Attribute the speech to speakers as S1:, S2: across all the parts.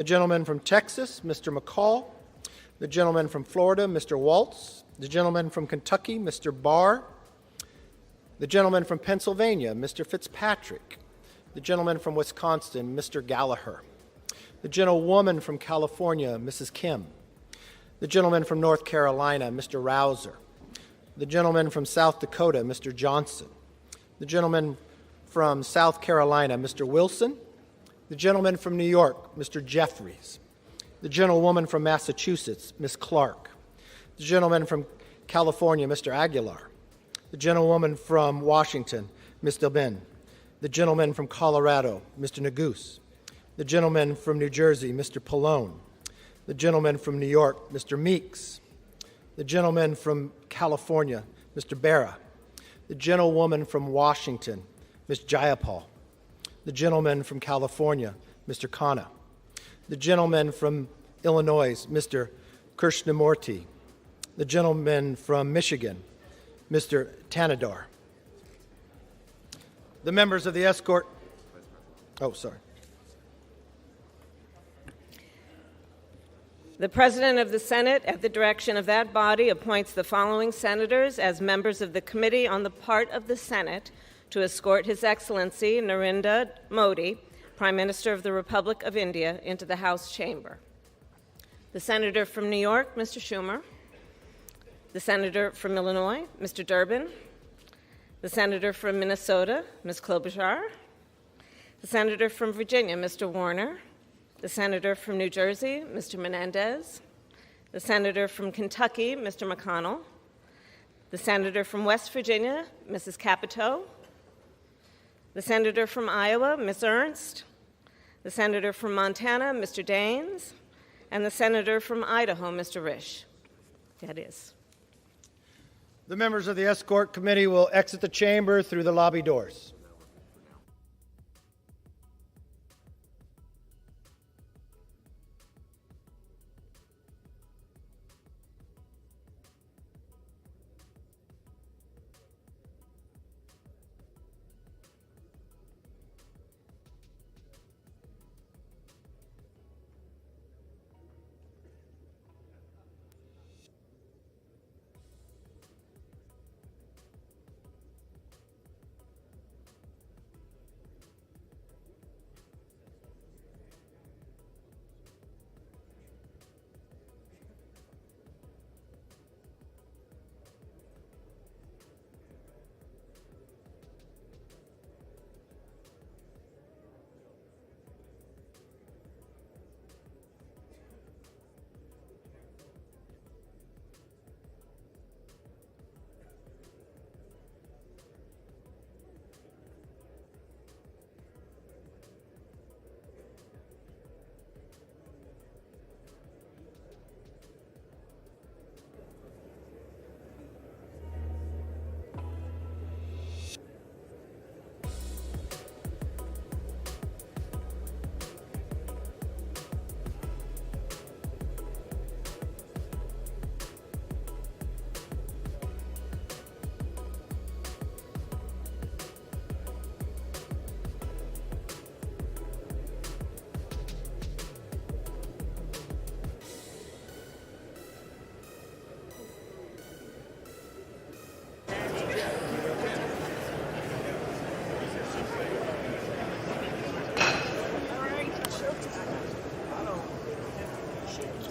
S1: The gentleman from Texas, Mr. McCall. The gentleman from Florida, Mr. Waltz. The gentleman from Kentucky, Mr. Barr. The gentleman from Pennsylvania, Mr. Fitzpatrick. The gentleman from Wisconsin, Mr. Gallagher. The gentlewoman from California, Mrs. Kim. The gentleman from North Carolina, Mr. Rouser. The gentleman from South Dakota, Mr. Johnson. The gentleman from South Carolina, Mr. Wilson. The gentleman from New York, Mr. Jeffries. The gentlewoman from Massachusetts, Ms. Clark. The gentleman from California, Mr. Aguilar. The gentlewoman from Washington, Ms. Delbin. The gentleman from Colorado, Mr. Neguse. The gentleman from New Jersey, Mr. Pallone. The gentleman from New York, Mr. Meeks. The gentleman from California, Mr. Barra. The gentlewoman from Washington, Ms. Jayapal. The gentleman from California, Mr. Khanna. The gentleman from Illinois, Mr. Krishnamurti. The gentleman from Michigan, Mr. Tanadar. The members of the escort. Oh, sorry.
S2: The President of the Senate, at the direction of that body, appoints the following senators as members of the Committee on the part of the Senate to escort His Excellency Narendra Modi, Prime Minister of the Republic of India, into the House chamber. The Senator from New York, Mr. Schumer. The Senator from Illinois, Mr. Durbin. The Senator from Minnesota, Ms. Klobuchar. The Senator from Virginia, Mr. Warner. The Senator from New Jersey, Mr. Menendez. The Senator from Kentucky, Mr. McConnell. The Senator from West Virginia, Mrs. Capito. The Senator from Iowa, Ms. Ernst. The Senator from Montana, Mr. Daines. And the Senator from Idaho, Mr. Risch. That is.
S1: The members of the escort committee will exit the chamber through the lobby doors.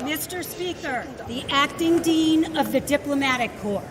S3: Mr. Speaker, the Acting Dean of the Diplomatic Corps.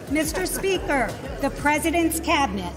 S3: Mr. Speaker, the President's Cabinet.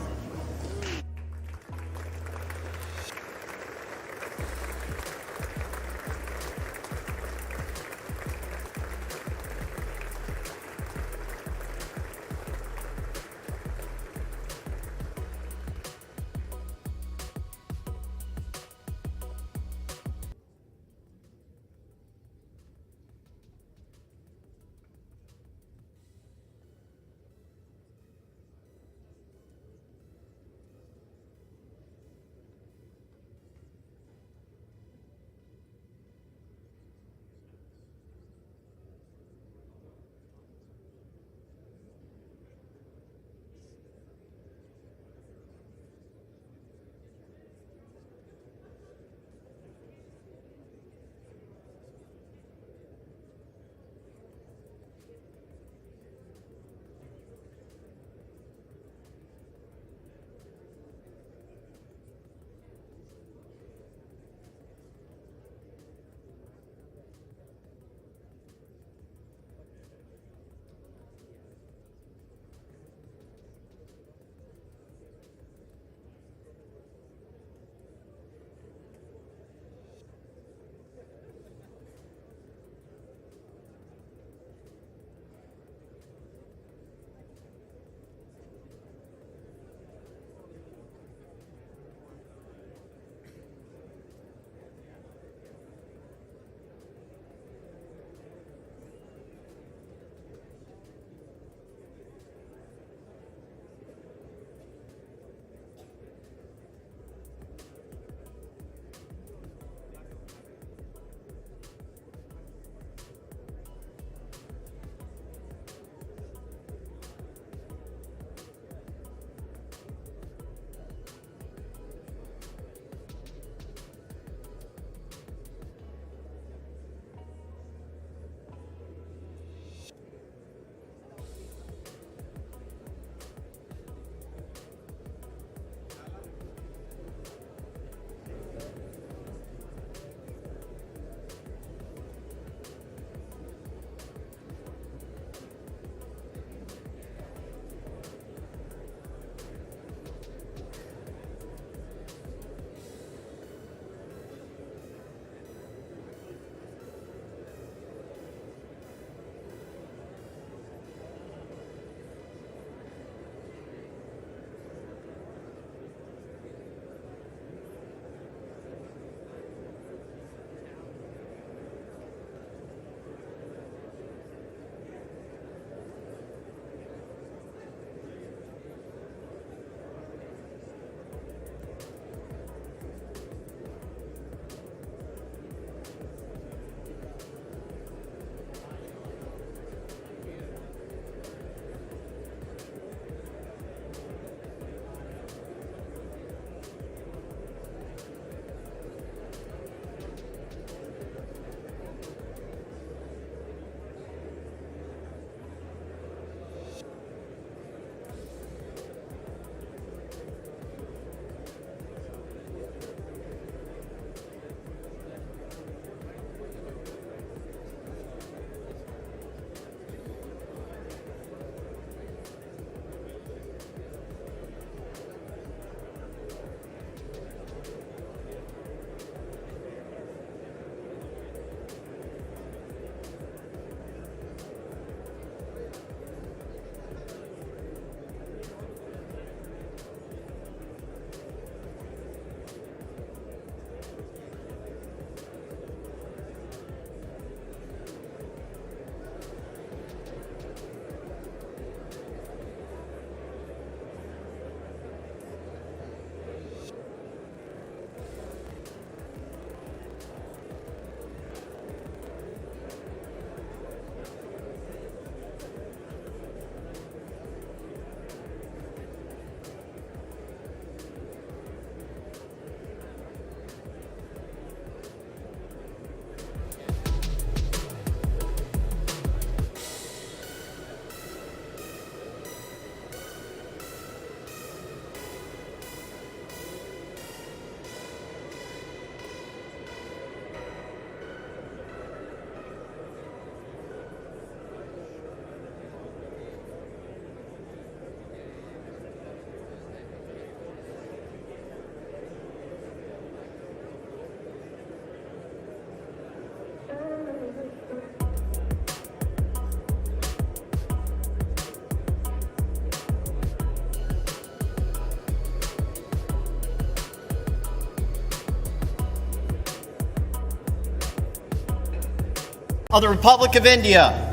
S4: of the Republic of India.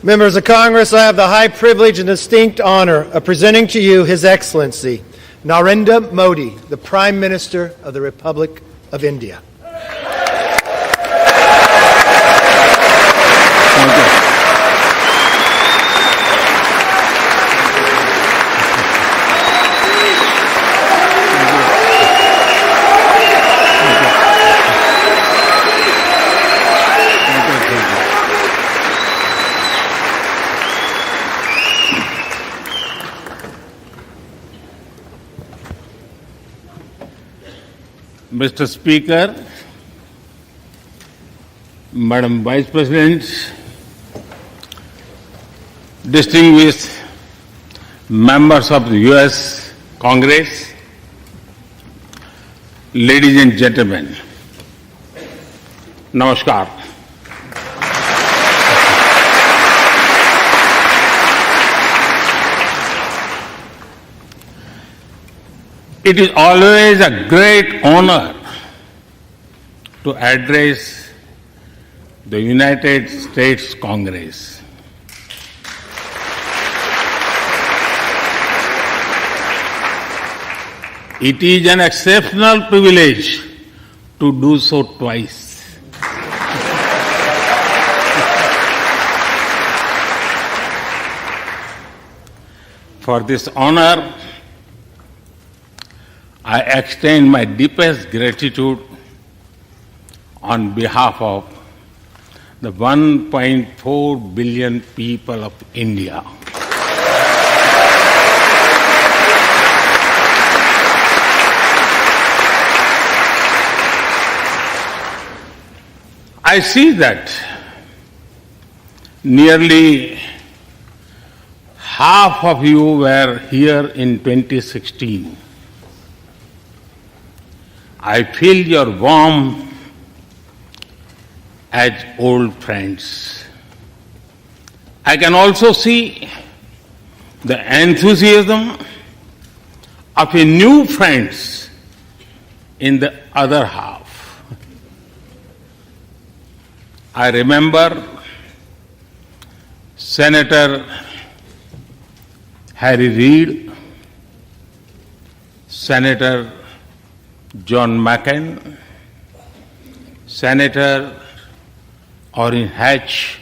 S1: Members of Congress, I have the high privilege and distinct honor of presenting to you His Excellency Narendra Modi, the Prime Minister of the Republic of India.
S5: Mr. Speaker, Madam Vice President, distinguished members of the U.S. Congress, ladies and gentlemen, Namaskar. It is always a great honor to address the United States Congress. It is an exceptional privilege to do so twice. For this honor, I extend my deepest gratitude on behalf of the 1.4 billion people of India. I see that nearly half of you were here in 2016. I feel your warmth as old friends. I can also see the enthusiasm of a new friends in the other half. I remember Senator Harry Reid, Senator John McCain, Senator Orrin Hatch,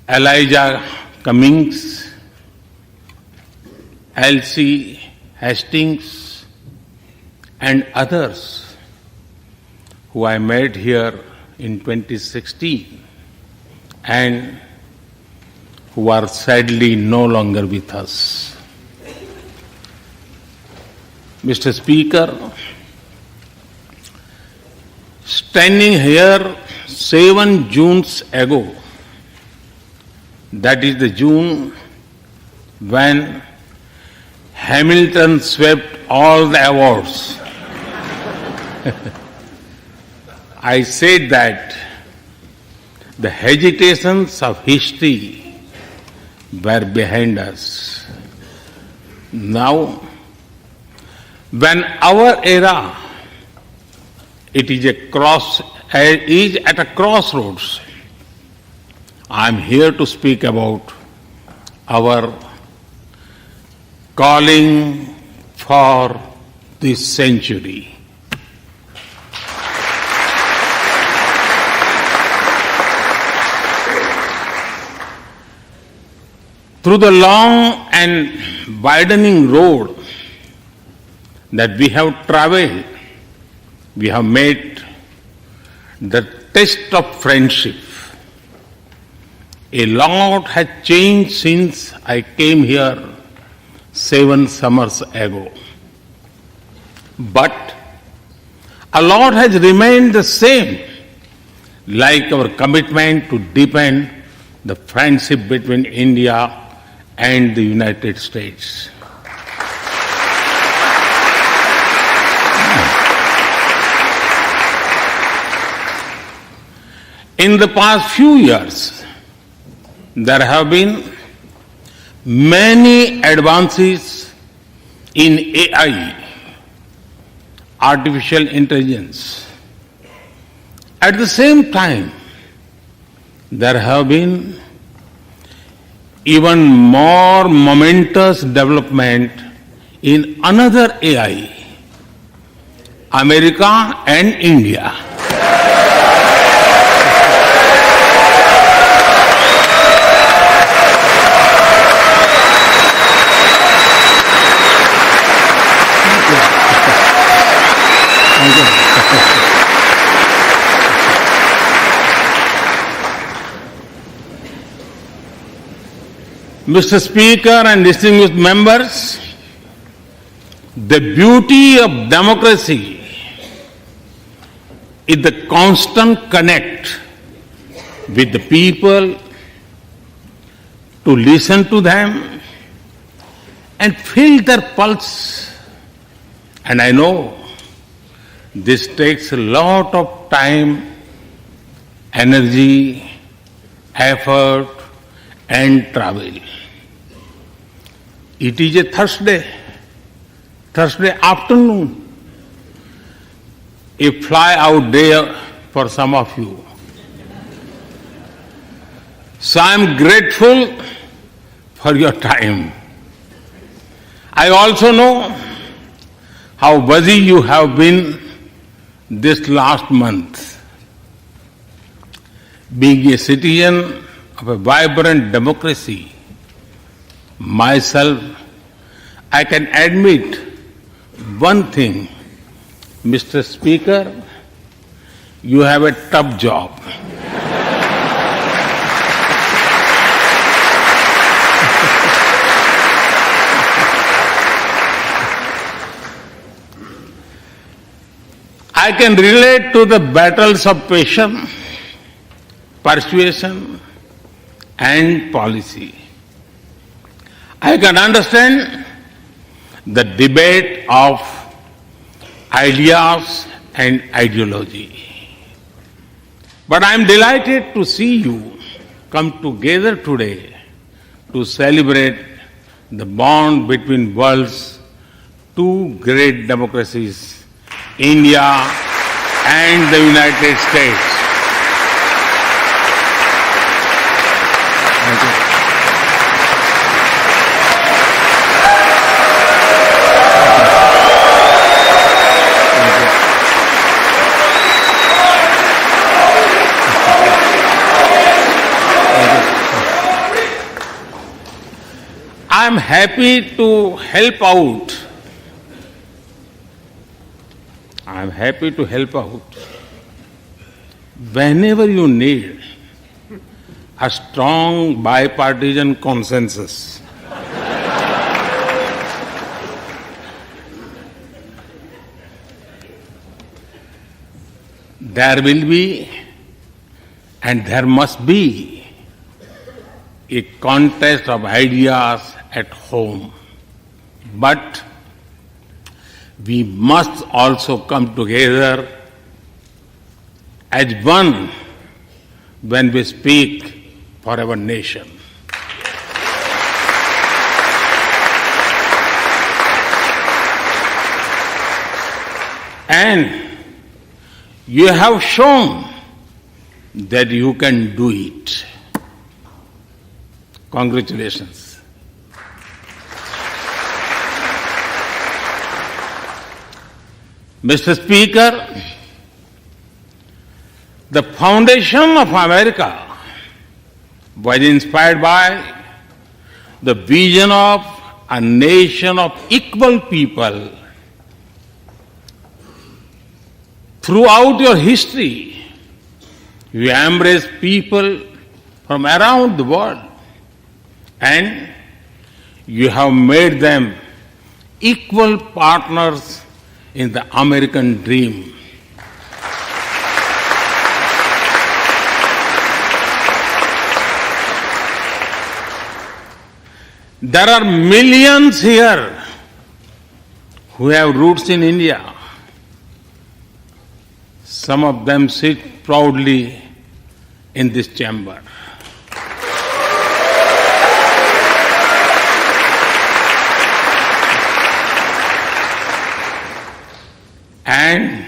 S5: Elijah Cummings, Elsie Hastings, and others who I met here in 2016 and who are sadly no longer with us. Mr. Speaker, standing here 7 Junes ago, that is the June when Hamilton swept all the awards, I said that the hesitations of history were behind us. Now, when our era is at a crossroads, I am here to speak about our calling for this century. Through the long and widening road that we have traveled, we have made the test of friendship. A lot has changed since I came here 7 summers ago. But a lot has remained the same, like our commitment to deepen the friendship between India and the United States. In the past few years, there have been many advances in AI, artificial intelligence. At the same time, there have been even more momentous development in another AI, America and India. Mr. Speaker and distinguished members, the beauty of democracy is the constant connect with the people, to listen to them and feel their pulse. And I know this takes a lot of time, energy, effort, and travel. It is a Thursday afternoon, a fly-out day for some of you. So I am grateful for your time. I also know how busy you have been this last month. Being a citizen of a vibrant democracy, myself, I can admit one thing, Mr. Speaker, you have a tough job. I can relate to the battles of patience, persuasion, and policy. I can understand the debate of ideas and ideology. But I am delighted to see you come together today to celebrate the bond between world's two great democracies, India and the United States. Thank you. I'm happy to help out. I'm happy to help out whenever you need a strong bipartisan consensus. There will be and there must be a contest of ideas at home. But we must also come together as one when we speak for our nation. And you have shown that you can do it. Congratulations. Mr. Speaker, the foundation of America was inspired by the vision of a nation of equal people. Throughout your history, you embrace people from around the world and you have made them equal partners in the American dream. There are millions here who have roots in India. Some of them sit proudly in this chamber. And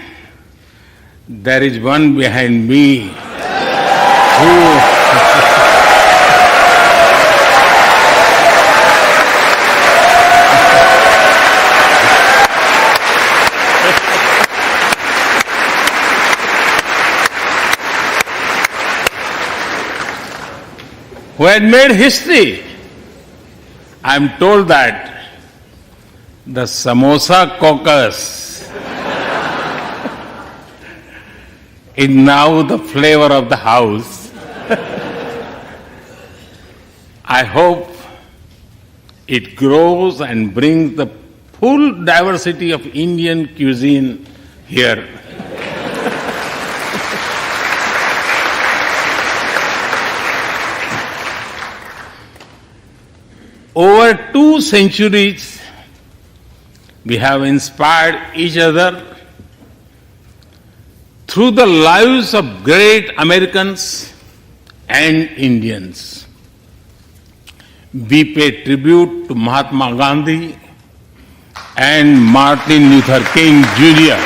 S5: there is one behind me who had made history. I am told that the Samosa caucus is now the flavor of the house. I hope it grows and brings the full diversity of Indian cuisine here. Over 2 centuries, we have inspired each other through the lives of great Americans and Indians. We pay tribute to Mahatma Gandhi and Martin Luther King Jr.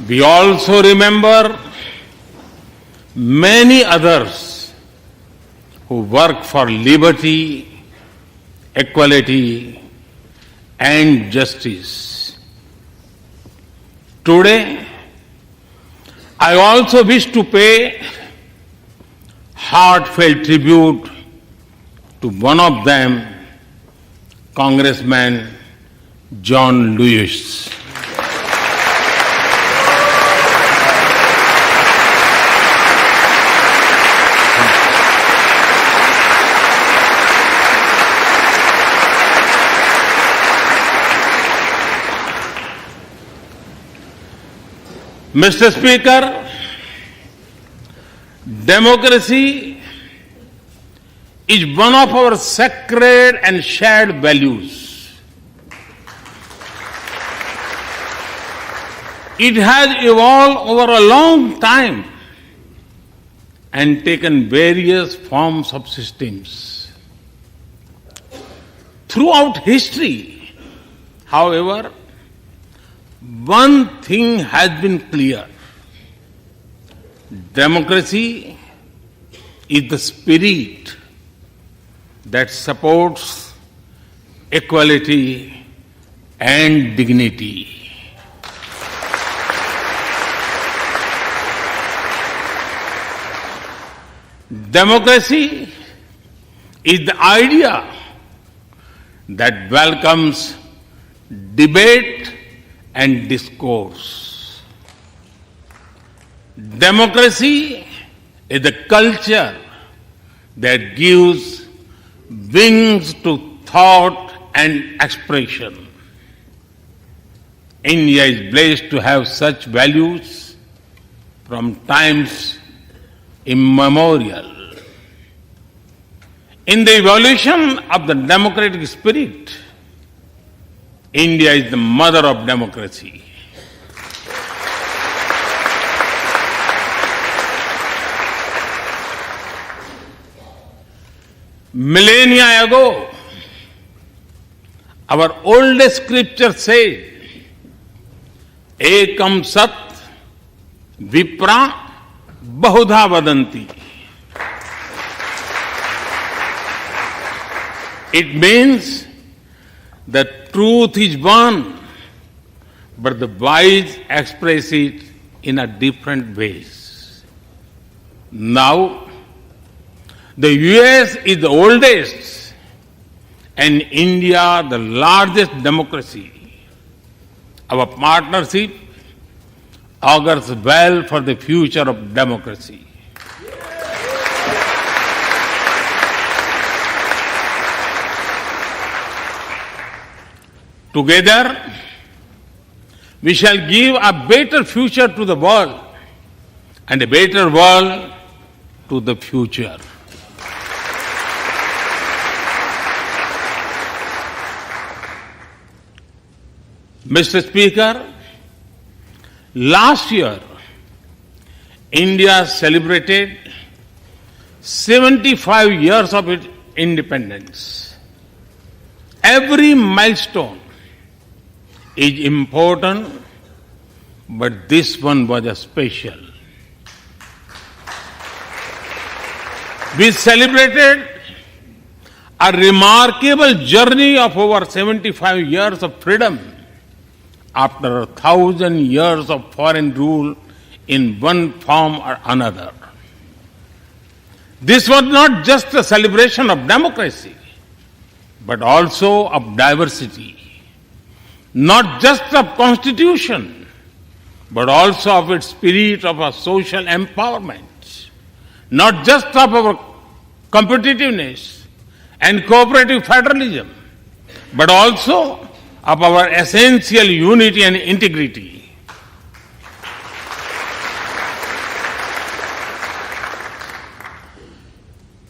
S5: We also remember many others who work for liberty, equality, and justice. Today, I also wish to pay heartfelt tribute to one of them, Congressman John Lewis. Mr. Speaker, democracy is one of our sacred and shared values. It has evolved over a long time and taken various forms of systems. Throughout history, however, one thing has been clear. Democracy is the spirit that supports equality and dignity. Democracy is the idea that welcomes debate and discourse. Democracy is the culture that gives wings to thought and expression. India is blessed to have such values from times immemorial. In the evolution of the democratic spirit, India is the mother of democracy. Millennia ago, our oldest scripture said, Ekam Sat Vipra Bahudha Vadanti. It means that truth is one, but the wise express it in a different ways. Now, the US is the oldest and India the largest democracy. Our partnership augurs well for the future of democracy. Together, we shall give a better future to the world and a better world to the future. Mr. Speaker, last year, India celebrated 75 years of its independence. Every milestone is important, but this one was a special. We celebrated a remarkable journey of over 75 years of freedom after 1,000 years of foreign rule in one form or another. This was not just a celebration of democracy, but also of diversity. Not just of constitution, but also of its spirit of a social empowerment. Not just of our competitiveness and cooperative federalism, but also of our essential unity and integrity.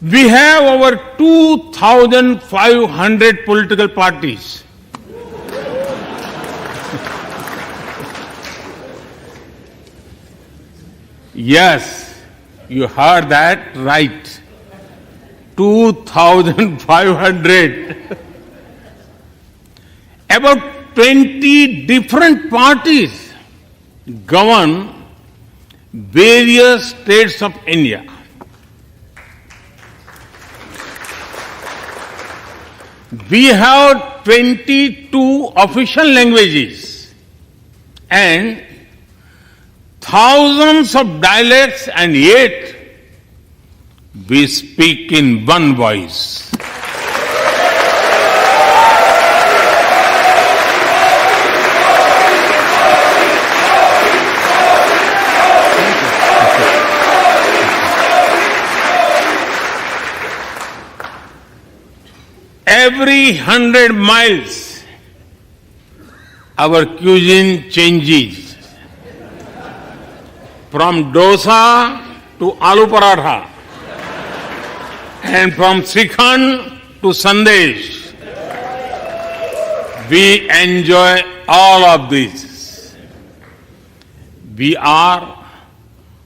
S5: We have over 2,500 political parties. Yes, you heard that right. 2,500. About 20 different parties govern various states of India. We have 22 official languages and thousands of dialects, and yet we speak in one voice. Every 100 miles, our cuisine changes. from dosa to aloo paratha, and from Srikhand to Sandesh. We enjoy all of this. We are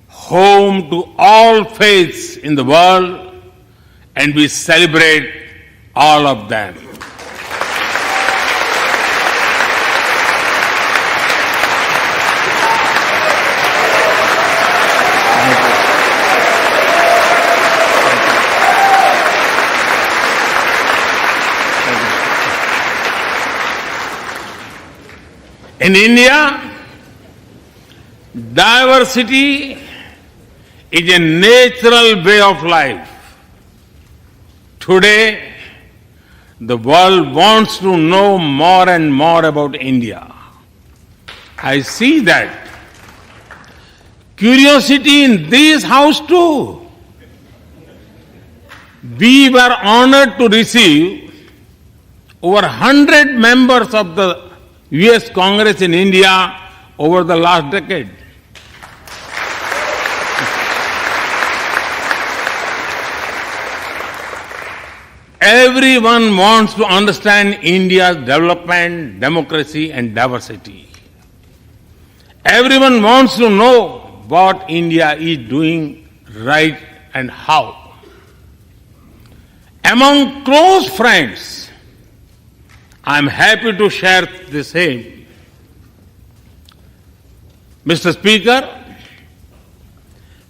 S5: home to all faiths in the world, and we celebrate all of them. In India, diversity is a natural way of life. Today, the world wants to know more and more about India. I see that curiosity in this house too. We were honored to receive over 100 members of the US Congress in India over the last decade. Everyone wants to understand India's development, democracy and diversity. Everyone wants to know what India is doing right and how. Among close friends, I am happy to share the same. Mr. Speaker,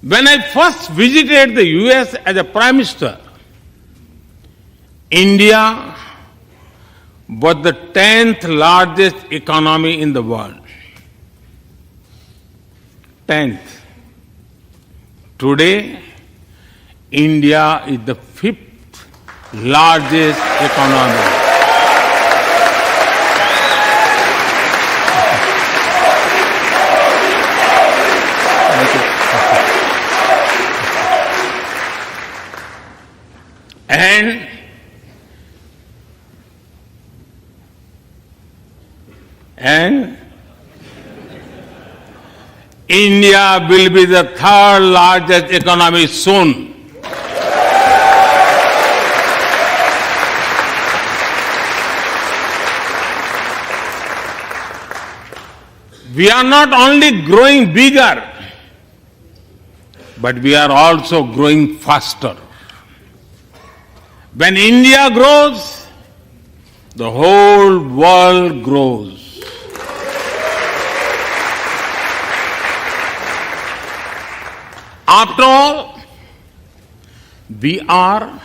S5: when I first visited the US as a Prime Minister, India was the 10th largest economy in the world. 10th. Today, India is the 5th largest economy. And India will be the 3rd largest economy soon. We are not only growing bigger, but we are also growing faster. When India grows, the whole world grows. After all, we are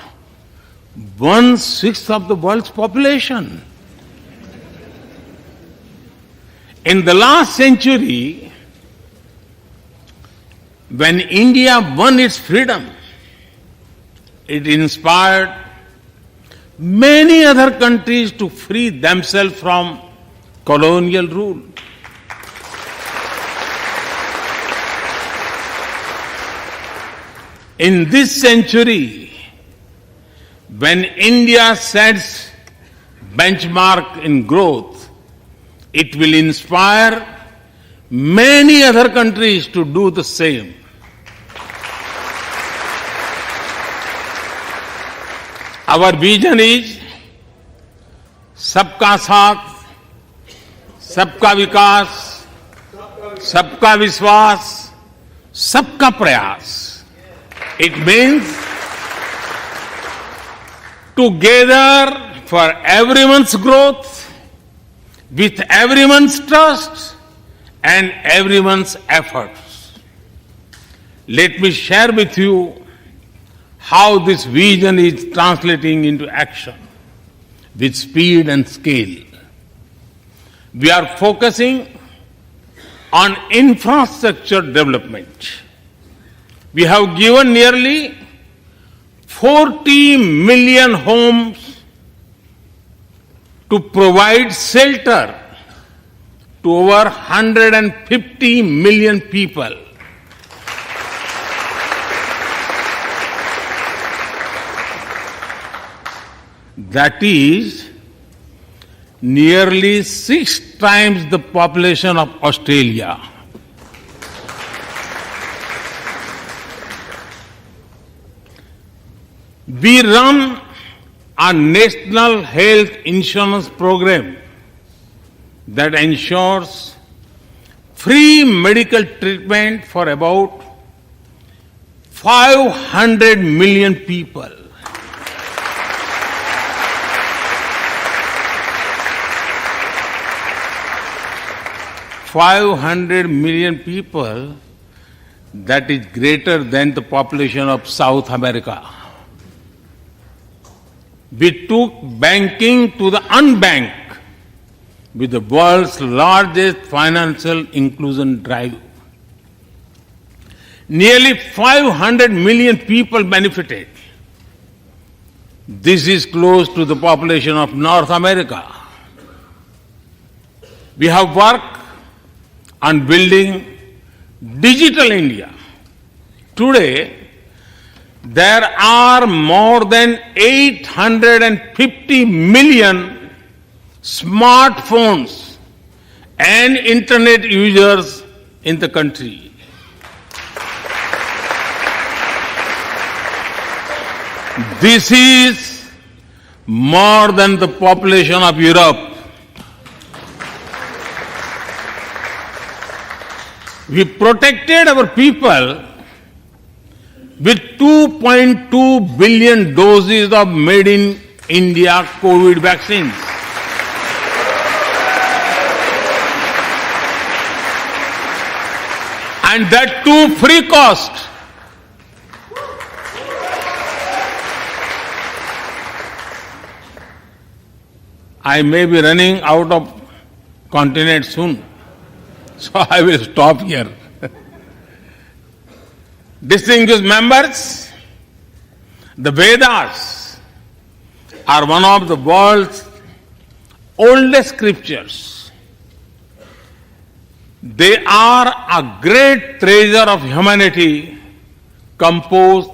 S5: 1/6 of the world's population. In the last century, when India won its freedom, it inspired many other countries to free themselves from colonial rule. In this century, when India sets benchmark in growth, it will inspire many other countries to do the same. Our vision is सबका साथ, सबका विकास, सबका विश्वास, सबका प्रयास. It means together for everyone's growth, with everyone's trust and everyone's efforts. Let me share with you how this vision is translating into action with speed and scale. We are focusing on infrastructure development. We have given nearly 40 million homes to provide shelter to over 150 million people. That is nearly 6 times the population of Australia. We run a national health insurance program that ensures free medical treatment for about 500 million people. $500 million people, that is greater than the population of South America. We took banking to the unbanked with the world's largest financial inclusion drive. Nearly 500 million people benefited. This is close to the population of North America. We have worked on building Digital India. Today, there are more than 850 million smartphones and internet users in the country. This is more than the population of Europe. We protected our people with 2.2 billion doses of made in India COVID vaccines. And that too free cost. I may be running out of continent soon, so I will stop here. Distinguished members, the Vedas are one of the world's oldest scriptures. They are a great treasure of humanity composed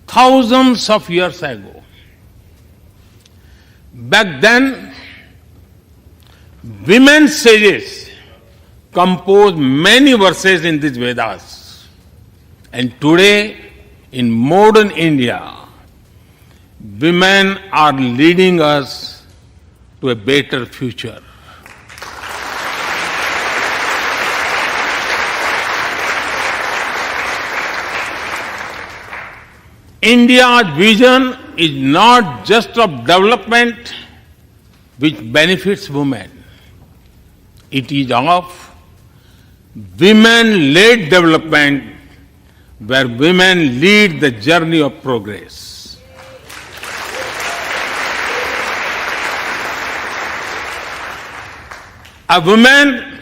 S5: thousands of years ago. Back then, women sages composed many verses in these Vedas. And today, in modern India, women are leading us to a better future. India's vision is not just of development which benefits women. It is of women-led development where women lead the journey of progress. A woman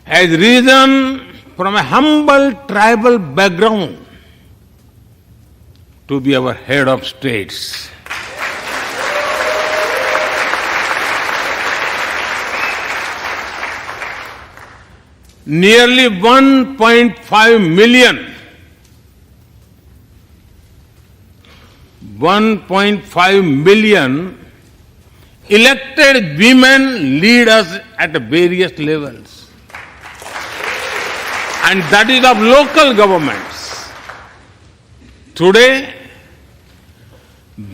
S5: has risen from a humble tribal background to be our head of states. Nearly 1.5 million elected women lead us at various levels. And that is of local governments. Today,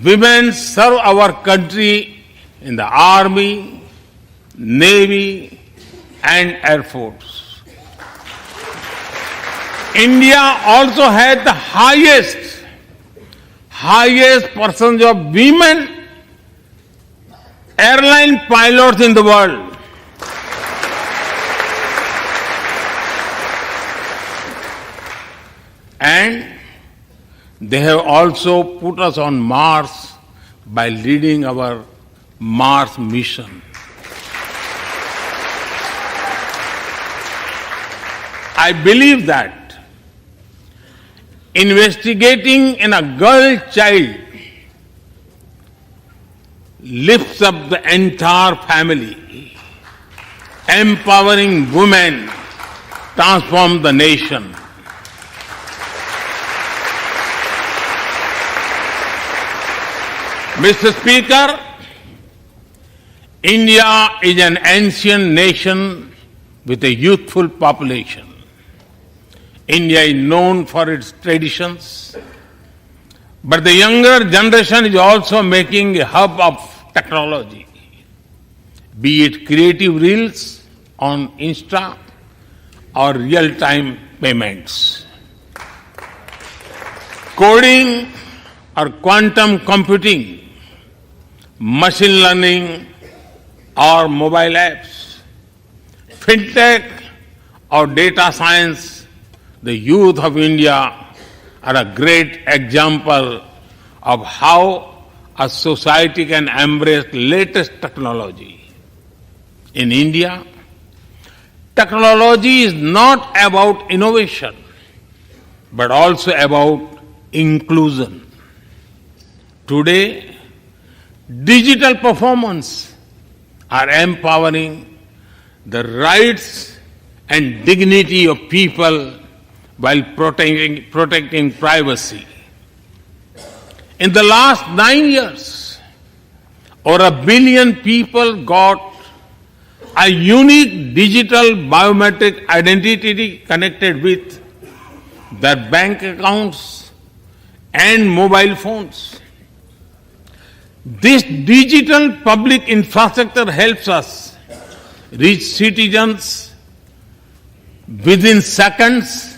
S5: women serve our country in the Army, Navy, and Air Force. India also has the highest percentage of women airline pilots in the world. And they have also put us on Mars by leading our Mars mission. I believe that investigating in a girl child lifts up the entire family. Empowering women transforms the nation. Mr. Speaker, India is an ancient nation with a youthful population. India is known for its traditions, But the younger generation is also making a hub of technology, be it creative reels on Insta or real-time payments. Coding or quantum computing, machine learning or mobile apps, fintech or data science, the youth of India are a great example of how a society can embrace latest technology. In India, technology is not about innovation, but also about inclusion. Today, digital performance are empowering the rights and dignity of people while protecting privacy. In the last 9 years, over 1 billion people got a unique digital biometric identity connected with their bank accounts and mobile phones. This digital public infrastructure helps us reach citizens within seconds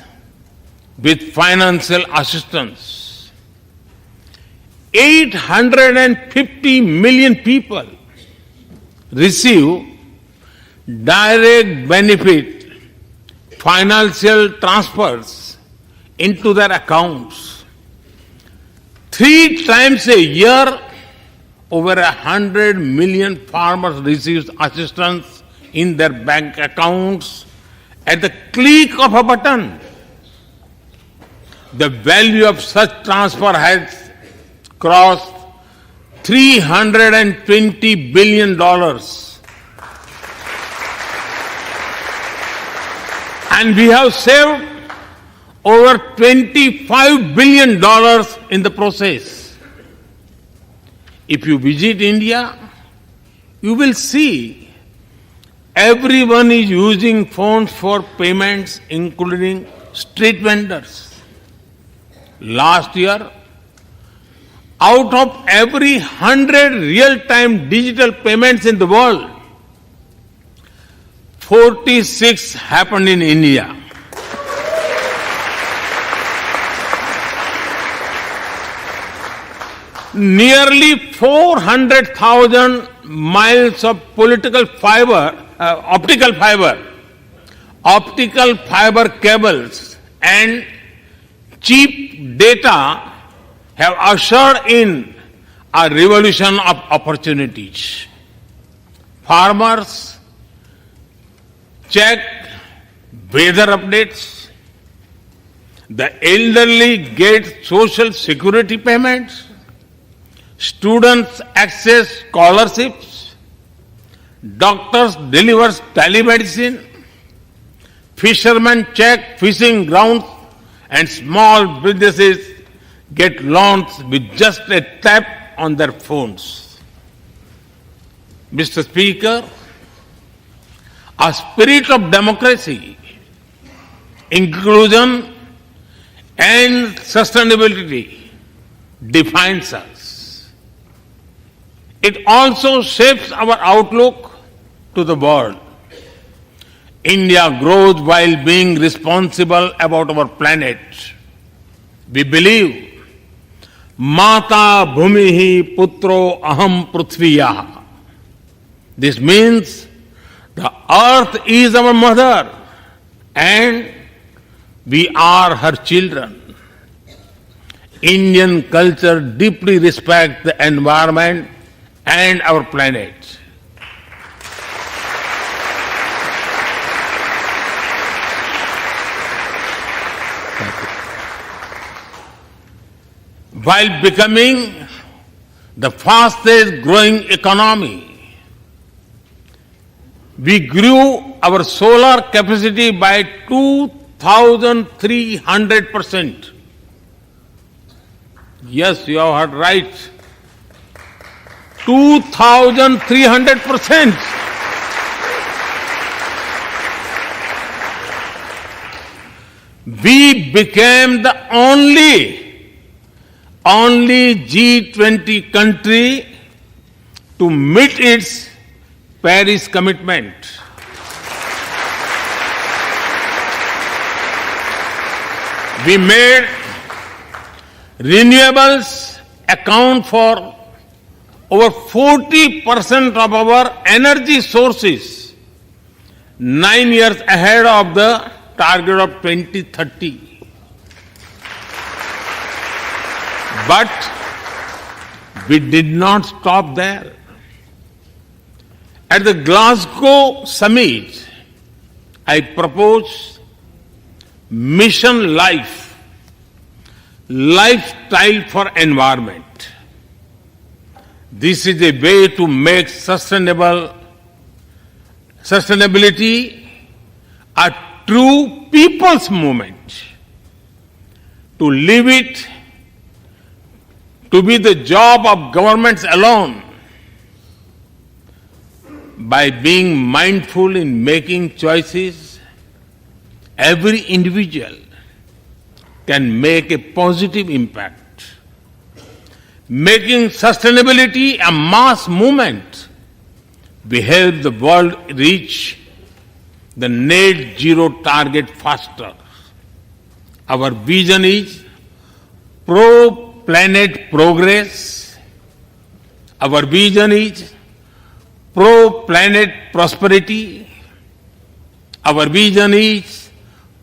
S5: with financial assistance. 850 million people receive direct benefit financial transfers into their accounts. 3 times a year, over 100 million farmers receive assistance in their bank accounts at the click of a button. The value of such transfer has crossed $320 billion. And we have saved over $25 billion in the process. If you visit India, you will see everyone is using phones for payments, including street vendors. Last year, out of every 100 real-time digital payments in the world, 46 happened in India. Nearly 400,000 miles of optical fiber cables and cheap data have ushered in a revolution of opportunities. Farmers check weather updates, the elderly get social security payments, students access scholarships, doctors deliver telemedicine, fishermen check fishing grounds, and small businesses get loans with just a tap on their phones. Mr. Speaker, a spirit of democracy, inclusion, and sustainability defines us. It also shapes our outlook to the world. India grows while being responsible about our planet. We believe, Mata Bhumihi Putro Aham Prithviya. This means the earth is our mother and we are her children. Indian culture deeply respects the environment and our planet. While becoming the fastest growing economy, we grew our solar capacity by 2,300%. Yes, you have heard right. 2,300%. We became the only only G20 country to meet its Paris commitment. We made renewables account for over 40% of our energy sources, 9 years ahead of the target of 2030. But we did not stop there. At the Glasgow summit, I proposed Mission Life, lifestyle for environment. This is a way to make sustainability a true people's movement. To leave it to be the job of governments alone, by being mindful in making choices, every individual can make a positive impact. Making sustainability a mass movement, we help the world reach the net zero target faster. Our vision is pro-planet progress. Our vision is pro-planet prosperity. Our vision is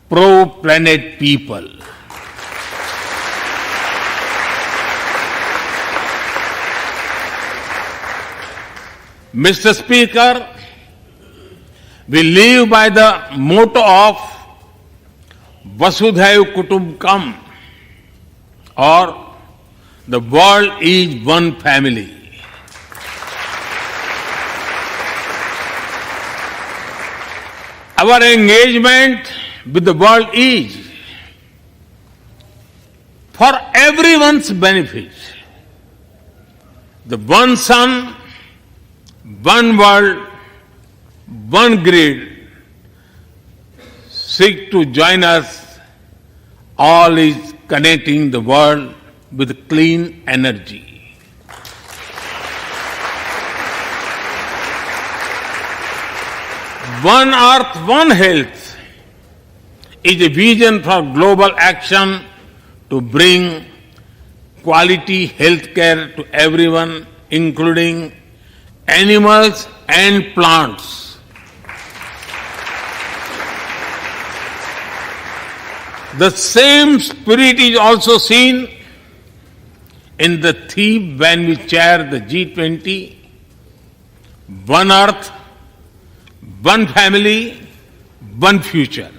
S5: pro-planet people. Mr. Speaker, we live by the motto of Vasudhaiv Kutumbakam, or the world is one family. Our engagement with the world is for everyone's benefit. The one sun, one world, one grid seek to join us. All is connecting the world with clean energy. One Earth, One Health is a vision for global action to bring quality health care to everyone, including animals and plants. The same spirit is also seen in the theme when we chair the G20, One Earth, One Family, One Future.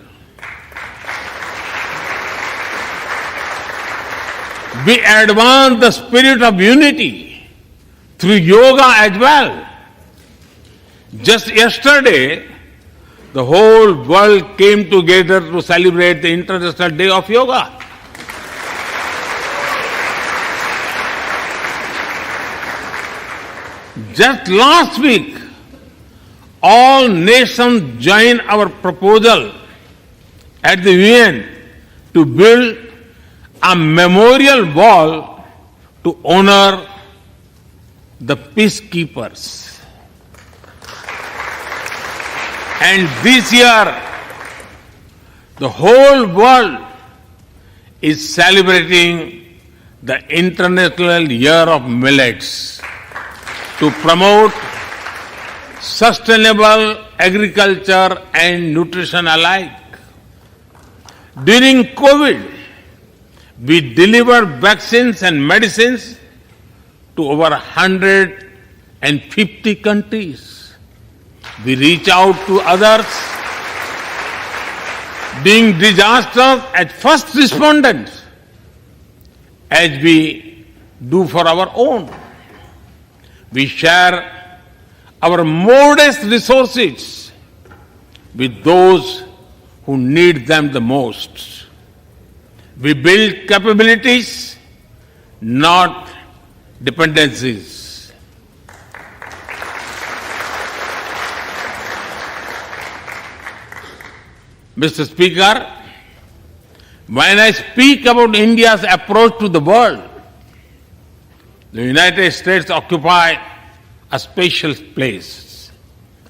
S5: We advance the spirit of unity through yoga as well. Just yesterday, the whole world came together to celebrate the International Day of Yoga. Just last week, all nations joined our proposal at the UN to build a memorial wall to honor the peacekeepers. And this year, the whole world is celebrating the International Year of Millets to promote sustainable agriculture and nutrition alike. During COVID, we delivered vaccines and medicines to over 150 countries. We reach out to others, being disasters as first responders, as we do for our own. We share our modest resources with those who need them the most. We build capabilities, not dependencies. Mr. Speaker, when I speak about India's approach to the world, the United States occupy a special place.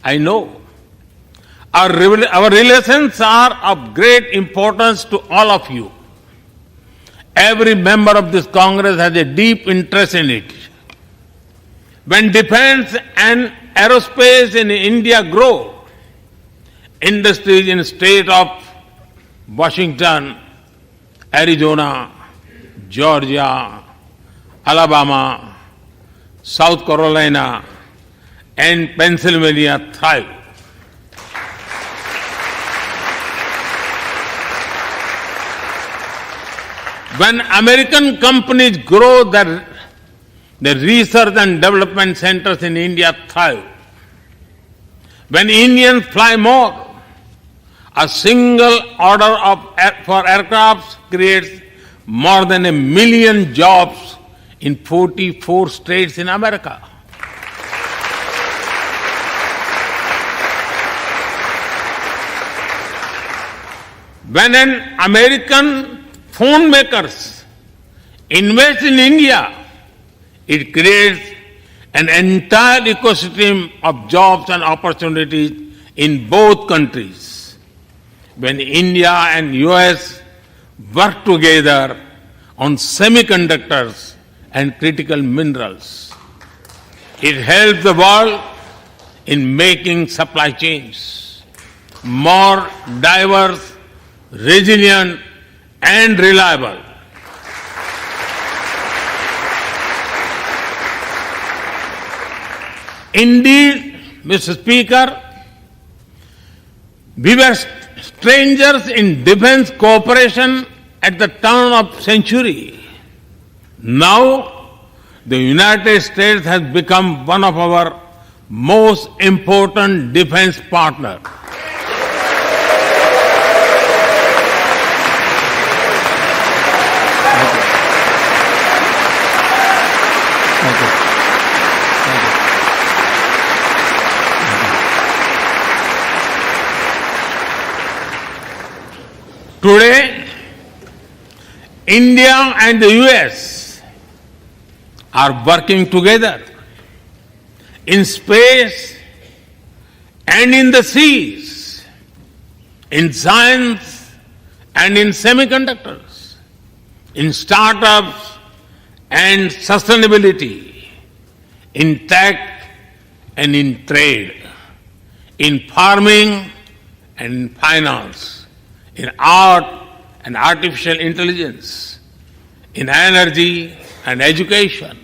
S5: I know. Our relations are of great importance to all of you. Every member of this Congress has a deep interest in it. When defense and aerospace in India grow, industries in the state of Washington, Arizona, Georgia, Alabama, South Carolina, and Pennsylvania thrive. When American companies grow, their research and development centers in India thrive. When Indians fly more, a single order for aircraft creates more than 1 million jobs in 44 states in America. When an American phone makers invest in India, it creates an entire ecosystem of jobs and opportunities in both countries. When India and US work together on semiconductors and critical minerals, it helps the world in making supply chains more diverse, resilient, and reliable. Indeed, Mr. Speaker, we were strangers in defense cooperation at the turn of century. Now, the United States has become one of our most important defense partners. Today, India and the US are working together in space and in the seas, in science and in semiconductors, in startups and sustainability, in tech and in trade, in farming and in finance, in art and artificial intelligence, in energy and education,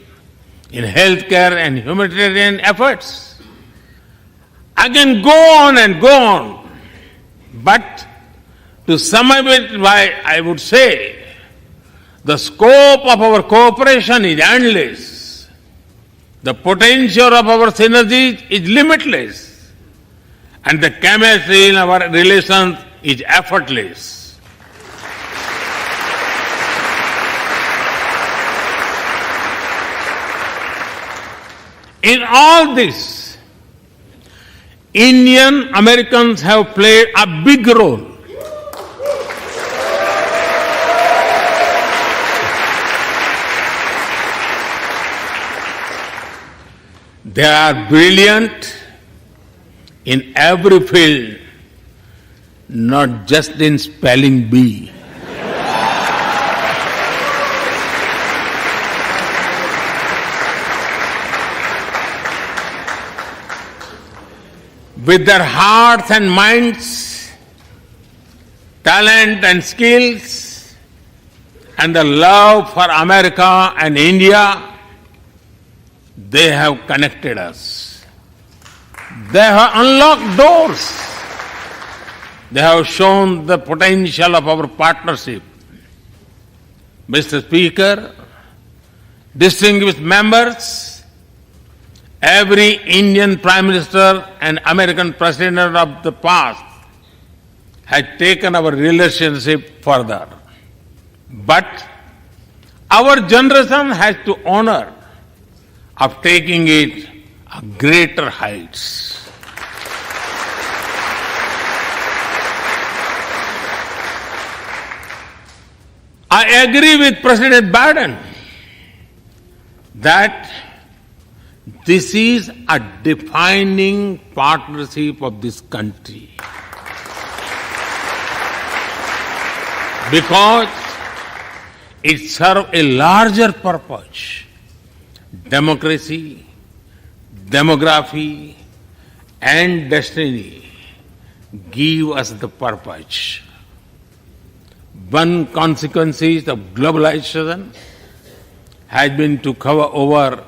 S5: in healthcare and humanitarian efforts. I can go on and go on, but to sum up it, I would say the scope of our cooperation is endless. The potential of our synergies is limitless, and the chemistry in our relations is effortless. In all this, Indian Americans have played a big role. They are brilliant in every field, not just in spelling bee. With their hearts and minds, talent and skills, and the love for America and India, they have connected us. They have unlocked doors. They have shown the potential of our partnership. Mr. Speaker, distinguished members, every Indian Prime Minister and American President of the past has taken our relationship further. But our generation has to honor of taking it to greater heights. I agree with President Biden that this is a defining partnership of this country. Because it serves a larger purpose. Democracy, demography, and destiny give us the purpose. One consequence of globalization has been to cover over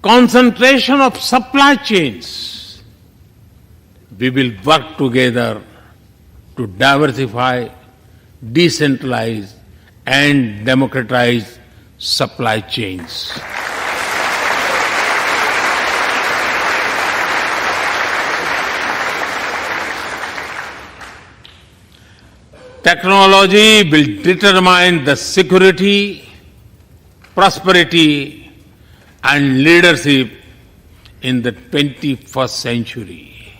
S5: concentration of supply chains. We will work together to diversify, decentralize, and democratize supply chains. Technology will determine the security, prosperity, and leadership in the 21st century.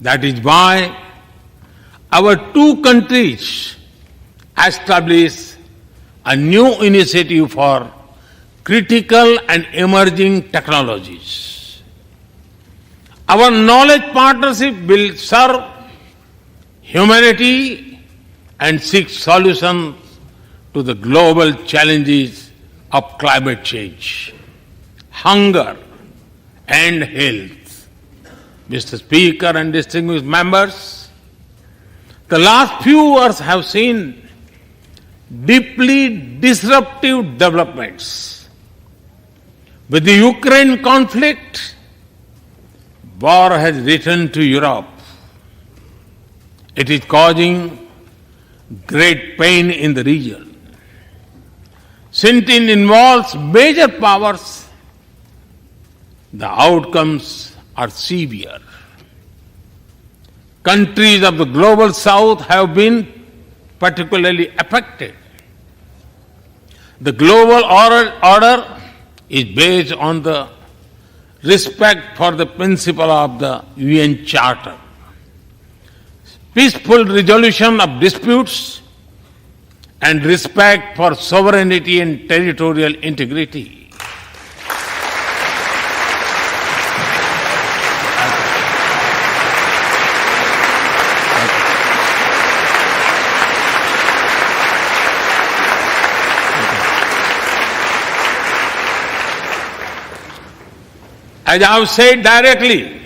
S5: That is why our two countries established a new initiative for critical and emerging technologies. Our knowledge partnership will serve humanity and seek solutions to the global challenges of climate change, hunger, and health. Mr. Speaker and distinguished members, the last few years have seen deeply disruptive developments. With the Ukraine conflict, war has returned to Europe. It is causing great pain in the region. Since it involves major powers, the outcomes are severe. Countries of the global south have been particularly affected. The global order is based on the respect for the principle of the UN Charter, peaceful resolution of disputes, and respect for sovereignty and territorial integrity. As I have said directly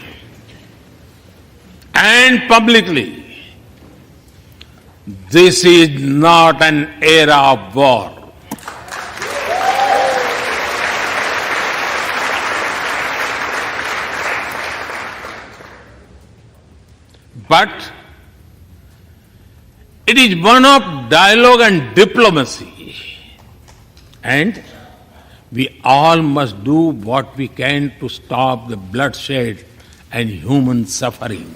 S5: and publicly, this is not an era of war. But it is one of dialogue and diplomacy. And we all must do what we can to stop the bloodshed and human suffering.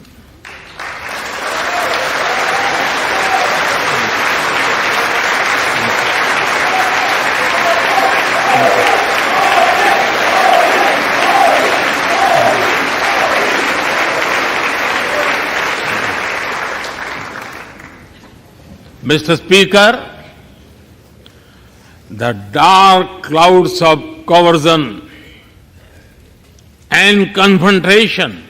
S5: Mr. Speaker, the dark clouds of coercion and confrontation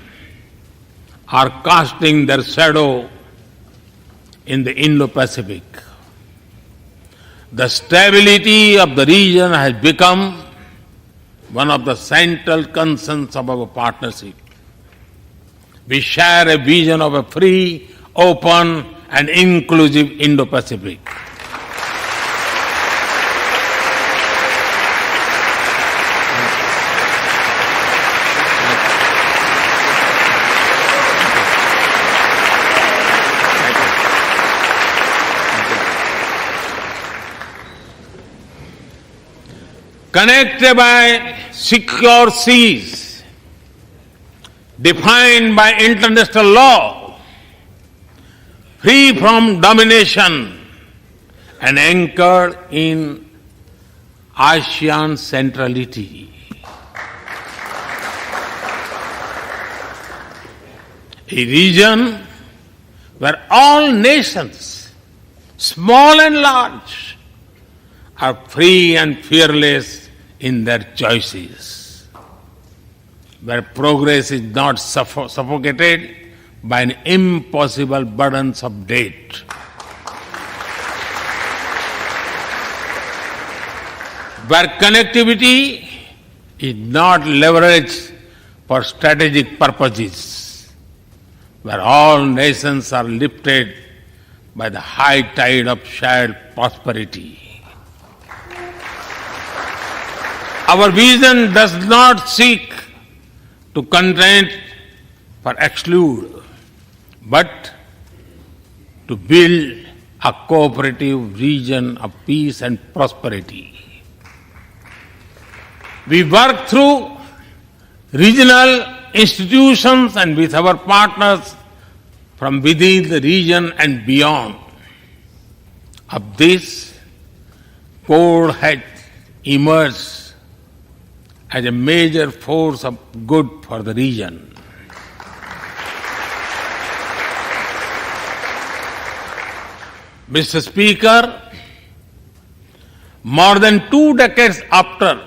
S5: are casting their shadow in the Indo-Pacific. The stability of the region has become one of the central concerns of our partnership. We share a vision of a free, open, and inclusive Indo-Pacific. Connected by secure seas, defined by international law, free from domination, and anchored in ASEAN centrality. A region where all nations, small and large, are free and fearless in their choices, where progress is not suffocated by an impossible burdens of debt. Where connectivity is not leveraged for strategic purposes, where all nations are lifted by the high tide of shared prosperity. Our vision does not seek to constrain or exclude, but to build a cooperative region of peace and prosperity. We work through regional institutions and with our partners from within the region and beyond. Of this, Code has emerged as a major force of good for the region. Mr. Speaker, more than 2 decades after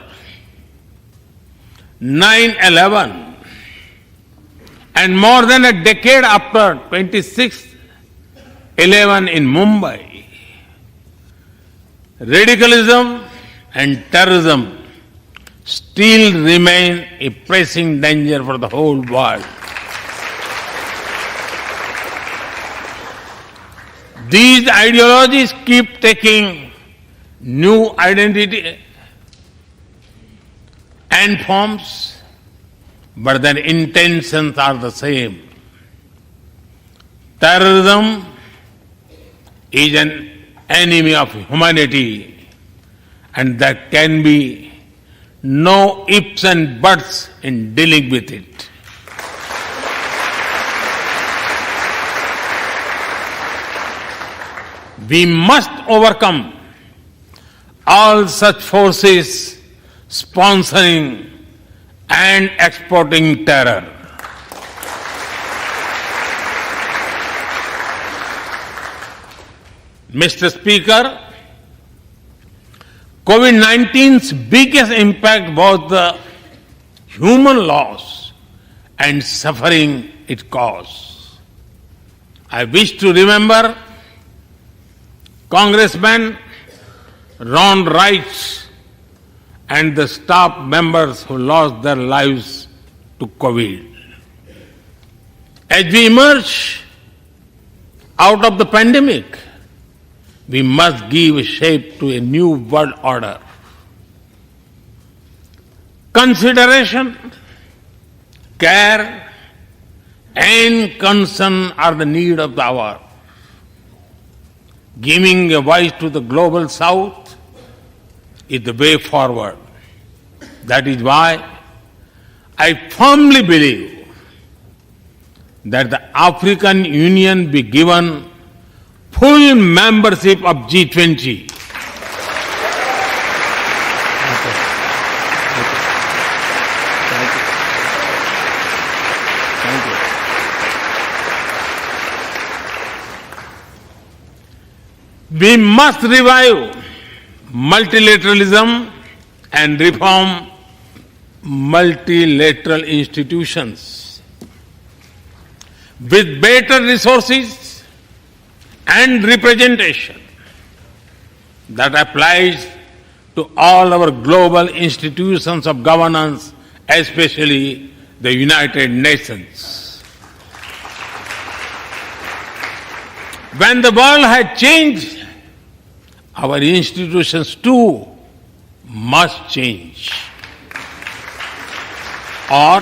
S5: 9/11 and more than a decade after 26/11 in Mumbai, radicalism and terrorism still remain a pressing danger for the whole world. These ideologies keep taking new identity and forms, but their intentions are the same. Terrorism is an enemy of humanity, and there can be no ifs and buts in dealing with it. We must overcome all such forces sponsoring and exporting terror. Mr. Speaker, COVID-19's biggest impact was the human loss and suffering it caused. I wish to remember Congressman Ron Wright and the staff members who lost their lives to COVID. As we emerge out of the pandemic, we must give shape to a new world order. Consideration, care, and concern are the need of the hour. Giving a voice to the global south is the way forward. That is why I firmly believe that the African Union be given full membership of G20. We must revive multilateralism and reform multilateral institutions with better resources and representation that applies to all our global institutions of governance, especially the United Nations. When the world has changed, our institutions too must change, or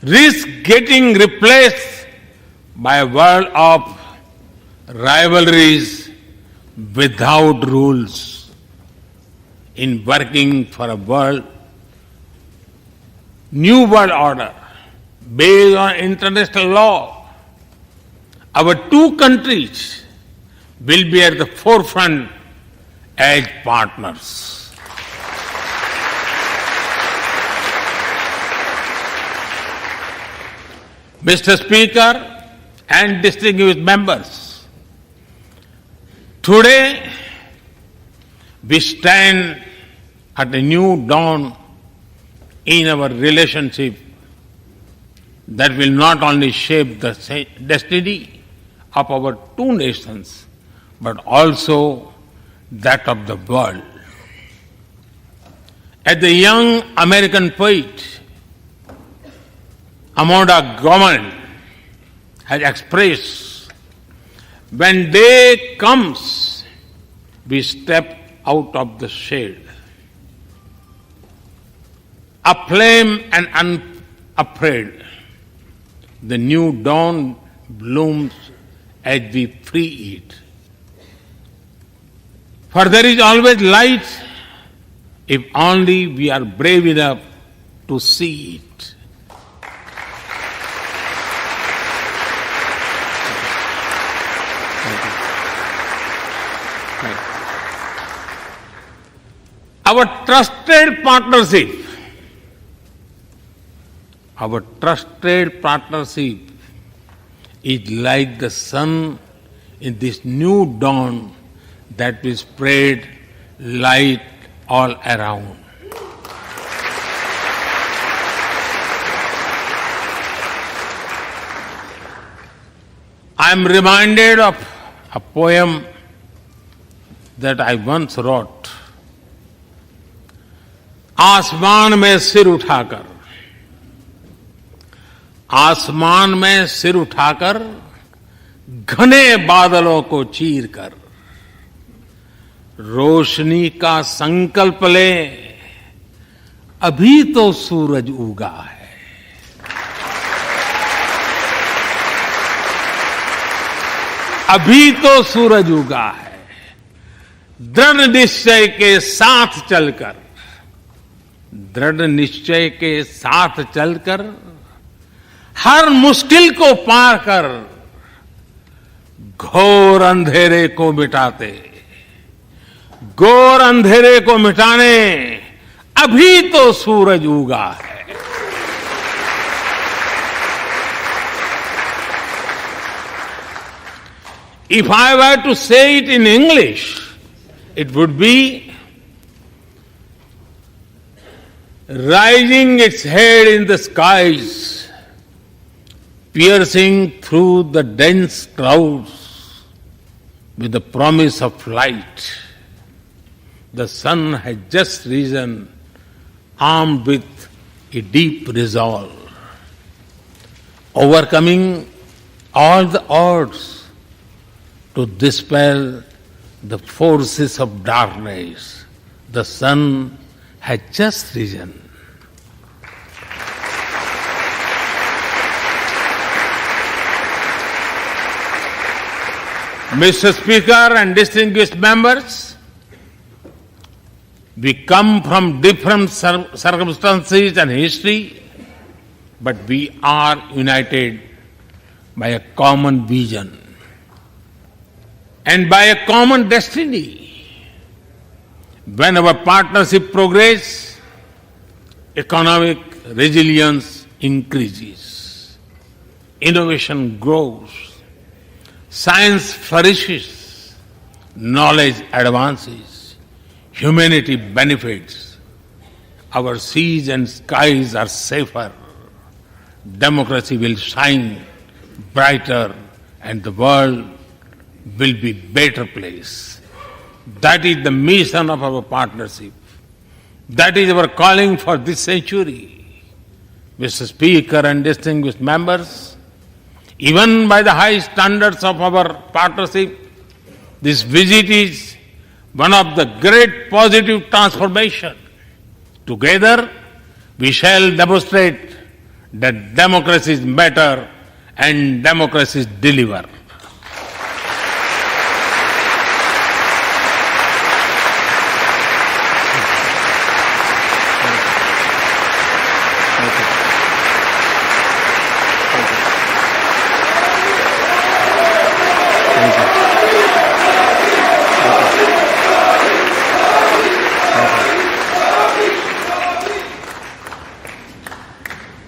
S5: risk getting replaced by a world of rivalries without rules. In working for a new world order based on international law, our two countries will be at the forefront as partners. Mr. Speaker and distinguished members, today we stand at a new dawn in our relationship that will not only shape the destiny of our two nations, but also that of the world. As the young American poet Amanda Gorman has expressed, when day comes, we step out of the shade, aflame and unafraid. The new dawn blooms as we free it. For there is always light if only we are brave enough to see it. Our trusted partnership is like the sun in this new dawn that will spread light all around. I am reminded of a poem that I once wrote. आसमान में सिर उठाकर, आसमान में सिर उठाकर, घने बादलों को चीरकर, रोशनी का संकल्प ले, अभी तो सूरज उगा है। अभी तो सूरज उगा है। दृढ़ निश्चय के साथ चलकर, दृढ़ निश्चय के साथ चलकर, हर मुश्किल को पार कर, घोर अंधेरे को मिटाते, घोर अंधेरे को मिटाने अभी तो सूरज उगा है। If I were to say it in English, it would be rising its head in the skies, piercing through the dense clouds with the promise of light. The sun has just risen, armed with a deep resolve, overcoming all the odds to dispel the forces of darkness. The sun has just risen. Mr. Speaker and distinguished members, we come from different circumstances and history, but we are united by a common vision and by a common destiny. When our partnership progresses, economic resilience increases, innovation grows, science flourishes, knowledge advances, humanity benefits, our seas and skies are safer, democracy will shine brighter, and the world will be a better place. That is the mission of our partnership. That is our calling for this century. Mr. Speaker and distinguished members, even by the high standards of our partnership, this visit is one of the great positive transformation. Together, we shall demonstrate that democracy is better and democracy deliver.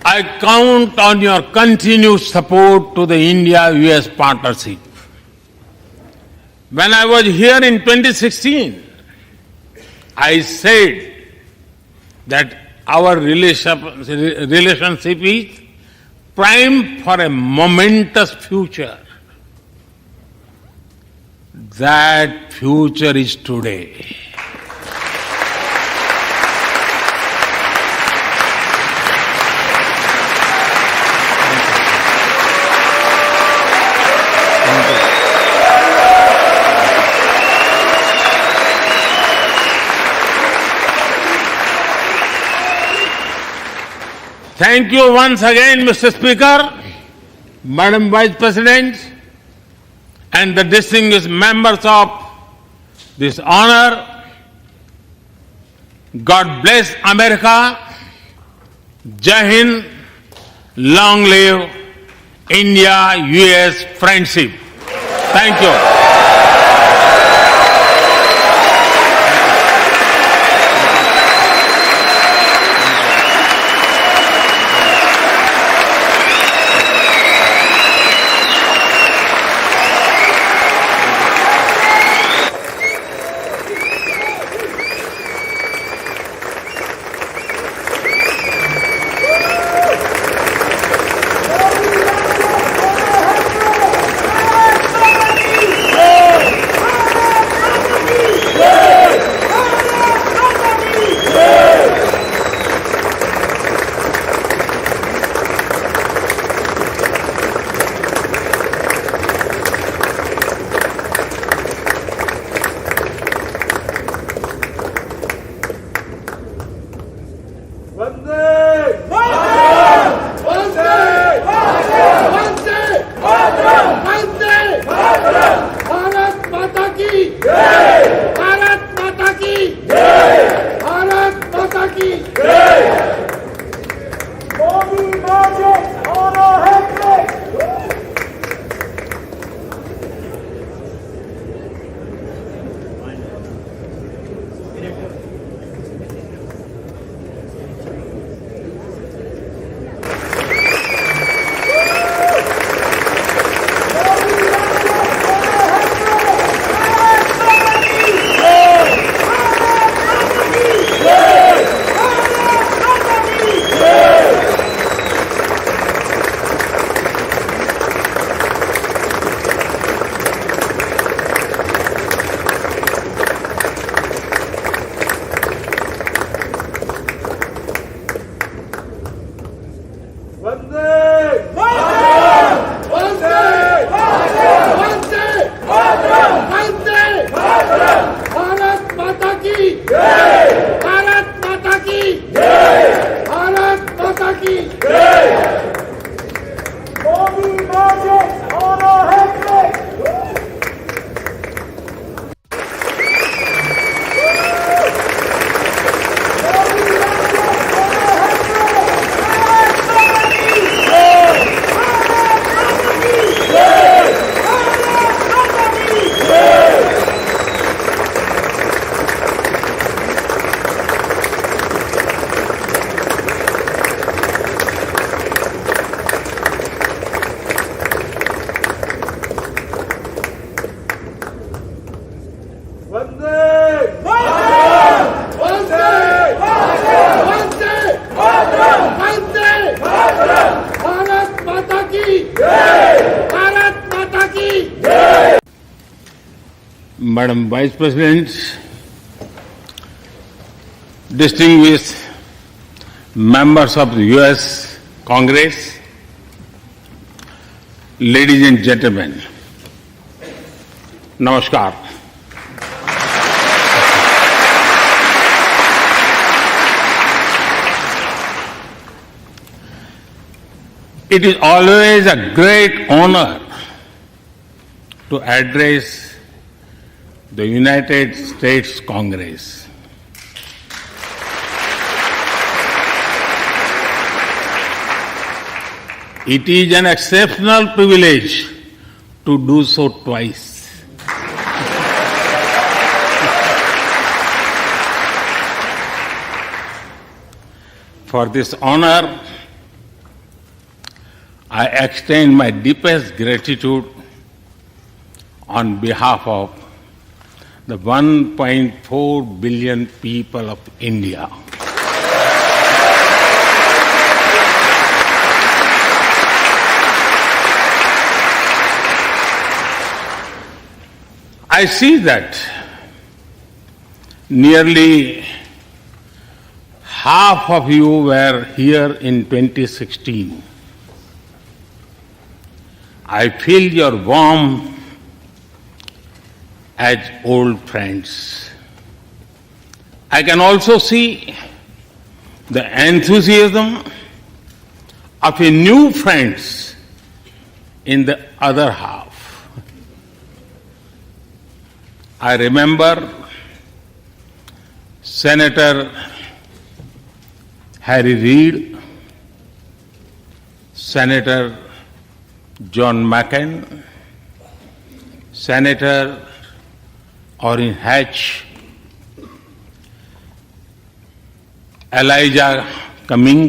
S5: I count on your continued support to the India-US partnership. When I was here in 2016, I said that our relationship is primed for a momentous future. That future is today. Thank you once again, Mr. Speaker, Madam Vice President, and the distinguished members of this honor. God bless America. Jai Hind. Long live India-US friendship. Thank you. Madam Vice President, distinguished members of the US Congress, ladies and gentlemen, Namaskar. It is always a great honor to address the United States Congress. It is an exceptional privilege to do so twice. For this honor, I extend my deepest gratitude on behalf of the 1.4 billion people of India. I see that nearly half of you were here in 2016. I feel your warmth as old friends. I can also see the enthusiasm of a new friends in the other half. I remember Senator Harry Reid, Senator John McCain, Senator Orrin Hatch, Elijah Cummings,